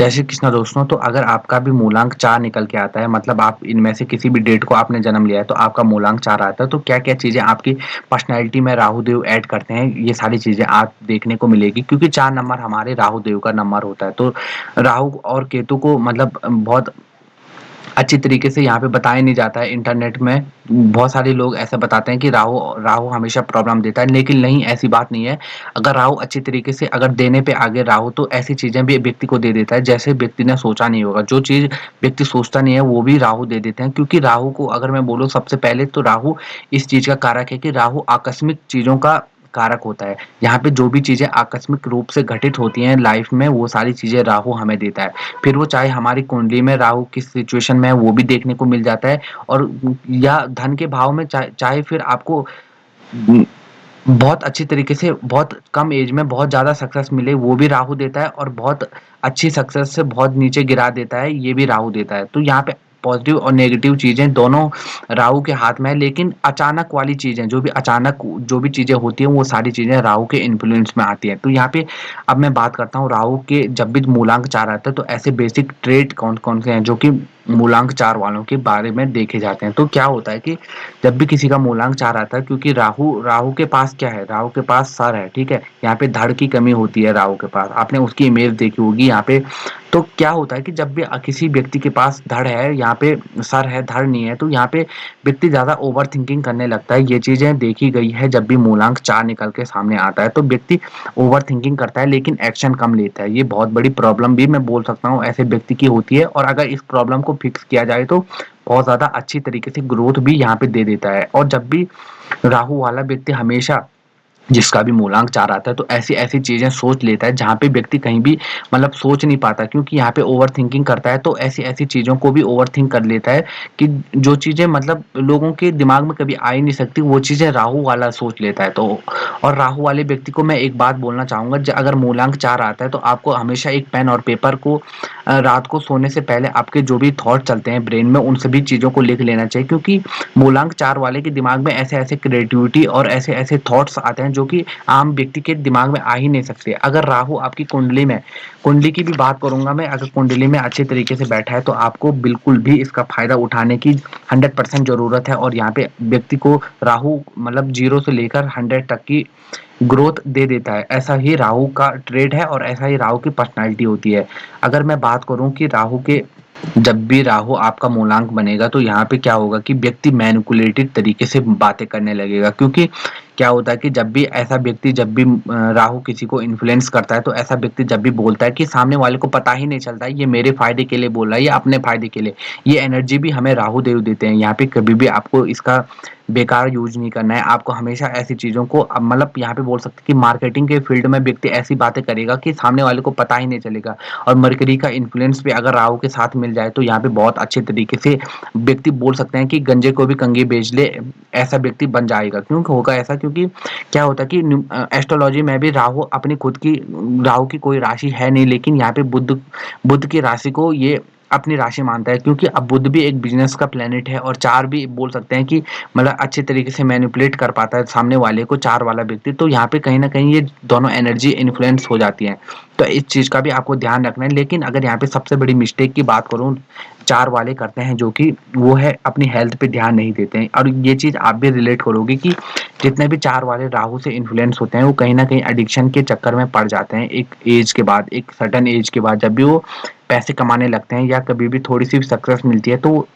जैसे कृष्णा दोस्तों, तो अगर आपका भी मूलांक 4 निकल के आता है, मतलब आप इनमें से किसी भी डेट को आपने जन्म लिया है, तो आपका मूलांक 4 आता है, तो क्या-क्या चीज़ें आपकी पर्सनैलिटी में राहु-देव ऐड करते हैं, ये सारी चीज़ें आप देखने को मिलेगी, क्योंकि 4 नंबर हमारे राहु-देव का नंबर होता है। तो राहु और केतु को मतलब बहुत अच्छी तरीके से यहाँ पे बताया नहीं जाता है इंटरनेट में। बहुत सारे लोग ऐसा बताते हैं कि राहु राहु हमेशा प्रॉब्लम देता है, लेकिन नहीं, ऐसी बात नहीं है। अगर राहु अच्छी तरीके से अगर देने पे आगे राहु, तो ऐसी चीज़ें भी व्यक्ति को दे देता है, जैसे व्यक्ति ने सोचा नहीं होगा। जो चीज़ व्यक्ति सोचता नहीं है, वो भी राहु दे देते हैं, क्योंकि राहु को अगर मैं बोलूँ सबसे पहले, तो राहु इस चीज़ का कारक है कि राहु आकस्मिक चीज़ों का कारक होता है। यहाँ पे जो भी चीज़ें आकस्मिक रूप से घटित होती हैं लाइफ़ में, वो सारी चीज़ें राहु हमें देता है। फिर वो चाहे हमारी कुंडली में राहु किस सिचुएशन में है, वो भी देखने को मिल जाता है। और या धन के भाव में चाहे चाहे फिर आपको उम, बहुत अच्छी तरीके से बहुत कम एज में बहुत ज़्यादा सक्सेस मिले, वो भी राहु देता है, और बहुत अच्छी सक्सेस से बहुत नीचे गिरा देता है, ये भी राहु देता है। तो यहाँ पे पॉज़िटिव और नेगेटिव चीज़ें दोनों राहु के हाथ में है, लेकिन अचानक वाली चीज़ें, जो भी अचानक जो भी चीज़ें होती हैं, वो सारी चीज़ें राहु के इन्फ्लुएंस में आती हैं। तो यहाँ पे अब मैं बात करता हूँ राहु के, जब भी मूलांक 4 आता है, तो ऐसे बेसिक ट्रेट कौन-कौन से हैं, जो कि मूलांक 4 वालों के बारे में देखे जाते हैं। तो क्या होता है कि जब भी किसी का मूलांक 4 आता है, क्योंकि राहु राहु के पास क्या है, राहु के पास सर है, ठीक है? यहाँ पे धड़ की कमी होती है राहु के पास, आपने उसकी इमेज देखी होगी यहाँ पे। तो क्या होता है कि जब भी किसी व्यक्ति के पास धड़ है, यहाँ पे सर है, धड़ नहीं है, तो यहाँ पे व्यक्ति ज़्यादा ओवरथिंकिंग करने लगता है। ये चीज़ें देखी गई है, जब भी मूलांक 4 निकल के सामने आता है, तो व्यक्ति ओवरथिंकिंग करता है, लेकिन एक्शन कम लेता है। ये बहुत बड़ी प्रॉब्लम भी मैं बोल सकता हूँ ऐसे व्यक्ति की होती है, और अगर इस प्रॉब्लम को फिक्स किया जाए, तो बहुत ज़्यादा अच्छी तरीके से ग्रोथ भी यहाँ पे दे देता है। और जब भी राहु वाला व्यक्ति हमेशा, जिसका भी मूलांक 4 आता है, तो ऐसी-ऐसी चीज़ें सोच लेता है, जहाँ पे व्यक्ति कहीं भी मतलब सोच नहीं पाता, क्योंकि यहाँ पे ओवरथिंकिंग करता है, तो ऐसी-ऐसी चीज़ों को भी ओवरथिंक कर लेता है कि जो चीज़ें मतलब लोगों के दिमाग में कभी आ ही नहीं सकती, वो चीज़ें राहु वाला सोच लेता है। तो और राहु वाले व्यक्ति को मैं एक बात बोलना चाहूँगा, अगर मूलांक 4 आता है, तो आपको हमेशा एक पेन और पेपर को रात को सोने से पहले आपके जो भी थॉट चलते हैं ब्रेन में, उन सभी चीज़ों को लिख लेना चाहिए, क्योंकि मूलांक 4 वाले के दिमाग में ऐसे-ऐसे क्रिएटिविटी और ऐसे-ऐसे थॉट्स आते हैं, जो कि आम व्यक्ति के दिमाग में आ ही नहीं सकते। अगर राहु आपकी कुंडली में, कुंडली की भी बात करूँगा मैं, अगर कुंडली में अच्छे तरीके से बैठा है, तो आपको बिल्कुल भी इसका फ़ायदा उठाने की 100% ज़रूरत है, और यहाँ पे व्यक्ति को राहु मतलब 0 से लेकर 100 तक की ग्रोथ दे देता है। ऐसा ही राहु का ट्रेड है, और ऐसा ही राहु की पर्सनैलिटी होती है। अगर मैं बात करूँ कि राहु के, जब भी राहु आपका मूलांक बनेगा, तो यहाँ पे क्या होगा कि व्यक्ति मैनिपुलेटेड तरीके से बातें करने लगेगा, क्योंकि क्या होता है कि जब भी ऐसा व्यक्ति, जब भी राहु किसी को इन्फ्लुएंस करता है, तो ऐसा व्यक्ति जब भी बोलता है, कि सामने वाले को पता ही नहीं चलता है ये मेरे फायदे के लिए बोल रहा है या अपने फायदे के लिए। ये एनर्जी भी हमें राहु देव देते हैं। यहाँ पे कभी भी आपको इसका बेकार यूज नहीं करना है। आपको हमेशा ऐसी चीज़ों को मतलब यहाँ पे बोल सकते हैं कि मार्केटिंग के फील्ड में व्यक्ति ऐसी बातें करेगा कि सामने वाले को पता ही नहीं चलेगा। और मरकरी का इन्फ्लुएंस भी अगर राहु के साथ मिल जाए, तो यहाँ पे बहुत अच्छे तरीके से व्यक्ति बोल सकते हैं कि गंजे को भी कंघी बेच ले, ऐसा व्यक्ति बन जाएगा। क्यों होगा ऐसा? क्योंकि क्या होता है कि एस्ट्रोलॉजी में भी राहु अपनी खुद की, राहु की कोई राशि है नहीं, लेकिन यहाँ पे बुध बुध की राशि को ये अपनी राशि मानता है, क्योंकि अब बुध भी एक बिजनेस का प्लेनेट है, और 4 भी बोल सकते हैं कि मतलब अच्छे तरीके से मैनिपुलेट कर पाता है सामने वाले को, 4 वाला व्यक्ति। तो यहाँ पे कहीं न कहीं ये दोनों एनर्जी इन्फ्लुएंस हो जाती हैं। तो इस चीज़ का भी आपको ध्यान रखना है। लेकिन अगर यहाँ पे सबसे बड़ी मिस्टेक की बात करूँ, 4 वाले करते हैं, जो कि वो है अपनी हेल्थ पे ध्यान नहीं देते हैं, और ये चीज़ आप भी रिलेट करोगे कि जितने भी 4 वाले राहु से इन्फ्लुएंस होते हैं, वो कहीं न कहीं एडिक्शन के चक्कर में पड़ जाते हैं। एक एज के बाद, एक सर्टेन एज के बाद, जब भी वो पैसे कमाने लगते हैं, या कभी भी थोड़ी-सी भी सक्सेस मिलती है, तो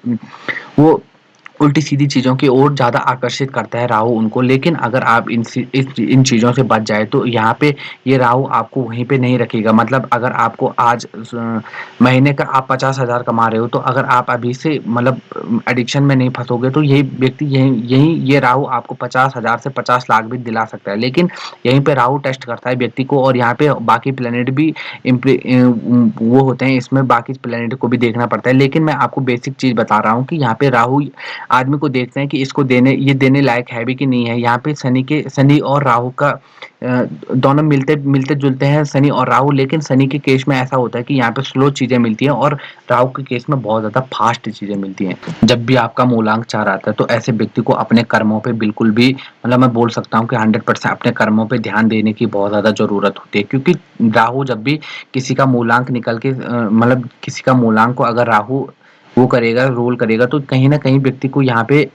वो उल्टी-सीधी चीज़ों की ओर ज़्यादा आकर्षित करता है राहु उनको। लेकिन अगर आप इन चीज़ों से बच जाए, तो यहाँ पे ये राहु आपको वहीं पे नहीं रखेगा। मतलब अगर आपको आज महीने का आप 50,000 कमा रहे हो, तो अगर आप अभी से मतलब एडिक्शन में नहीं फँसोगे, तो यही व्यक्ति, यही यही ये राहु आपको 50,000 से 50 लाख भी दिला सकता है। लेकिन यहीं पे राहु टेस्ट करता है व्यक्ति को, और यहाँ पे बाकी प्लैनेट भी वो होते हैं, इसमें बाकी प्लैनेट को भी देखना पड़ता है। लेकिन मैं आपको बेसिक चीज़ बता रहा हूँ कि यहाँ पे राहु आदमी को देखते हैं कि इसको देने लायक है भी कि नहीं है। यहाँ पे शनि और राहु का दोनों मिलते-जुलते हैं शनि और राहु, लेकिन शनि के केस में ऐसा होता है कि यहाँ पे स्लो चीज़ें मिलती हैं और राहु के केस में बहुत ज़्यादा फास्ट चीज़ें मिलती हैं। जब भी आपका मूलांक 4 आता है तो ऐसे व्यक्ति को अपने कर्मों पे बिल्कुल भी मतलब मैं बोल सकता हूँ कि 100% अपने कर्मों पे ध्यान देने की बहुत ज़्यादा ज़रूरत होती है, क्योंकि राहु जब भी किसी का मूलांक निकल के मतलब किसी का मूलांक को अगर राहु वो करेगा, रोल करेगा, तो कहीं न कहीं व्यक्ति को यहाँ पे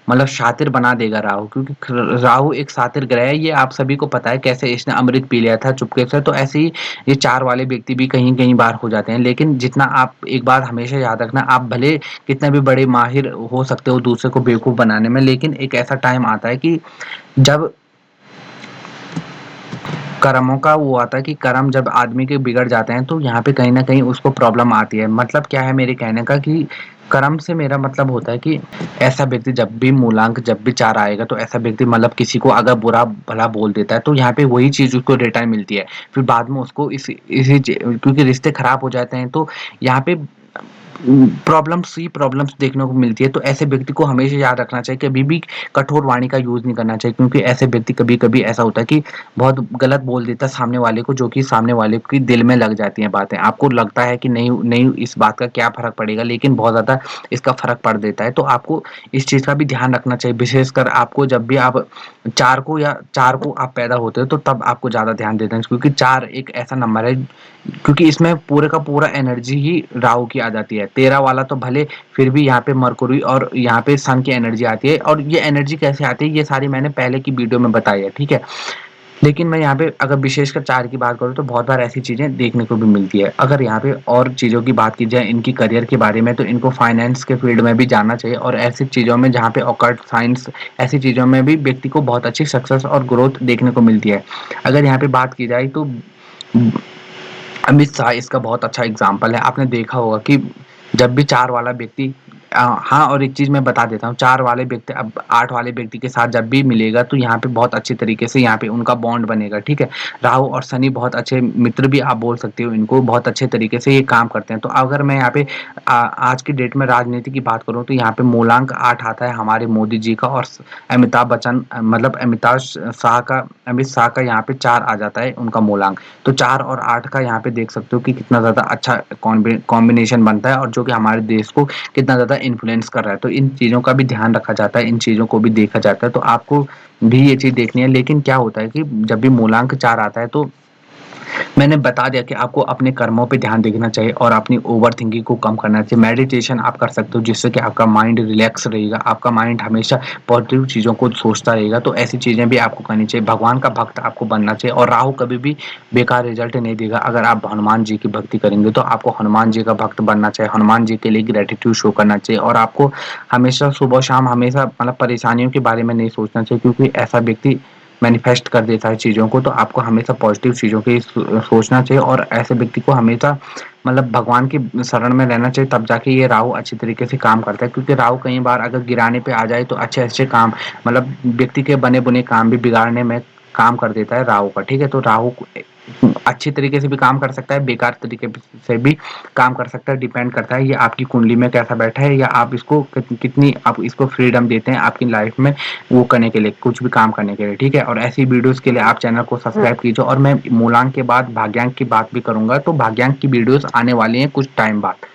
मतलब शातिर बना देगा राहु, क्योंकि राहु एक शातिर ग्रह है। ये आप सभी को पता है कैसे इसने अमृत पी लिया था चुपके से। तो ऐसे ही ये 4 वाले व्यक्ति भी कहीं कहीं बार हो जाते हैं, लेकिन जितना आप एक बात हमेशा याद रखना, आप भले कितने भी बड़े माहिर हो सकते हो दूसरे को बेवकूफ बनाने में, लेकिन एक ऐसा टाइम आता है कि जब कर्मों का वो आता है कि कर्म जब आदमी के बिगड़ जाते हैं तो यहाँ पे कहीं न कहीं उसको प्रॉब्लम आती है। मतलब क्या है मेरे कहने का कि कर्म से मेरा मतलब होता है कि ऐसा व्यक्ति जब भी 4 आएगा तो ऐसा व्यक्ति मतलब किसी को अगर बुरा-भला बोल देता है तो यहाँ पे वही चीज़ उसको रिटर्न मिलती है। फिर बाद में उसको इसी क्योंकि रिश्ते खराब हो जाते हैं तो यहाँ पे प्रॉब्लम्स देखने को मिलती है। तो ऐसे व्यक्ति को हमेशा याद रखना चाहिए, कभी भी कठोर वाणी का यूज़ नहीं करना चाहिए, क्योंकि ऐसे व्यक्ति कभी-कभी ऐसा होता है कि बहुत गलत बोल देता है सामने वाले को, जो कि सामने वाले के दिल में लग जाती हैं बातें। आपको लगता है कि नहीं नहीं इस बात का क्या फ़र्क पड़ेगा, लेकिन बहुत ज़्यादा इसका फ़र्क पड़ देता है। तो आपको इस चीज़ का भी ध्यान रखना चाहिए, विशेषकर आपको जब भी आप 4 को आप पैदा होते हो तो तब आपको ज़्यादा ध्यान देना है, क्योंकि 4 एक ऐसा नंबर है, क्योंकि इसमें पूरे का पूरा एनर्जी ही राहु की आ जाती है। 13 वाला तो भले फिर भी यहाँ पे मरकुरी और यहाँ पे सन की एनर्जी आती है, और ये एनर्जी कैसे आती है ये सारी मैंने पहले की वीडियो में बताई है, ठीक है? लेकिन मैं यहाँ पे अगर विशेषकर 4 की बात करूँ तो बहुत बार ऐसी चीज़ें देखने को भी मिलती है। अगर यहाँ पे और चीज़ों की बात की जाए इनकी करियर के बारे में, तो इनको फाइनेंस के फील्ड में भी जाना चाहिए, और ऐसी चीज़ों में जहाँ पे ऑकल्ट साइंस, ऐसी चीज़ों में भी व्यक्ति को बहुत अच्छी सक्सेस और ग्रोथ देखने को मिलती है। अगर यहाँ पे बात की जाए तो अमित शाह इसका बहुत अच्छा एग्जाम्पल है। आपने देखा होगा कि जब भी 4 वाला व्यक्ति हाँ, और एक चीज़ मैं बता देता हूँ, 4 वाले व्यक्ति अब 8 वाले व्यक्ति के साथ जब भी मिलेगा तो यहाँ पे बहुत अच्छे तरीके से यहाँ पे उनका बॉन्ड बनेगा, ठीक है? राहु और शनि बहुत अच्छे मित्र भी आप बोल सकते हो इनको, बहुत अच्छे तरीके से ये काम करते हैं। तो अगर मैं यहाँ पे आज की डेट में राजनीति की बात करूँ तो यहाँ पे मूलांक 8 आता है हमारे मोदी जी का, और अमिताभ बच्चन मतलब अमित शाह का यहाँ पे 4 आ जाता है उनका मूलांक। तो 4 और 8 का यहाँ पे देख सकते हो कि कितना ज़्यादा अच्छा कॉम्बिनेशन बनता है, और जो कि हमारे देश को कितना ज़्यादा इन्फ्लुएंस कर रहा है। तो इन चीज़ों का भी ध्यान रखा जाता है, इन चीज़ों को भी देखा जाता है। तो आपको भी ये चीज़ देखनी है, लेकिन क्या होता है कि जब भी मूलांक 4 आता है तो मैंने बता दिया कि आपको अपने कर्मों पे ध्यान देना चाहिए और अपनी ओवरथिंकिंग को कम करना चाहिए। मेडिटेशन आप कर सकते हो जिससे कि आपका माइंड रिलैक्स रहेगा, आपका माइंड हमेशा पॉजिटिव चीज़ों को सोचता रहेगा। तो ऐसी चीज़ें भी आपको करनी चाहिए। भगवान का भक्त आपको बनना चाहिए, और राहु कभी भी बेकार रिजल्ट नहीं देगा। अगर आप हनुमान जी की भक्ति करेंगे तो आपको हनुमान जी का भक्त बनना चाहिए, हनुमान जी के लिए ग्रैटिट्यूड शो करना चाहिए, और आपको हमेशा सुबह-शाम हमेशा मतलब परेशानियों के बारे में नहीं सोचना चाहिए, क्योंकि ऐसा व्यक्ति मैनिफेस्ट कर देता है चीज़ों को। तो आपको हमेशा पॉजिटिव चीज़ों की सोचना चाहिए, और ऐसे व्यक्ति को हमेशा मतलब भगवान की शरण में रहना चाहिए, तब जाके ये राहु अच्छी तरीके से काम करता है। क्योंकि राहु कई बार अगर गिराने पे आ जाए तो अच्छे-अच्छे काम मतलब व्यक्ति के बने-बुने काम भी बिगाड़ने में काम कर देता है राहु का, ठीक है? तो राहु अच्छी तरीके से भी काम कर सकता है, बेकार तरीके से भी काम कर सकता है, डिपेंड करता है ये आपकी कुंडली में कैसा बैठा है, या आप इसको कितनी आप इसको फ्रीडम देते हैं आपकी लाइफ में वो करने के लिए, कुछ भी काम करने के लिए, ठीक है? और ऐसी वीडियोज़ के लिए आप चैनल को सब्सक्राइब कीजिए, और मैं मूलांक के बाद भाग्यांक की बात भी करूँगा, तो भाग्यांक की वीडियोज़ आने वाली हैं कुछ टाइम बाद।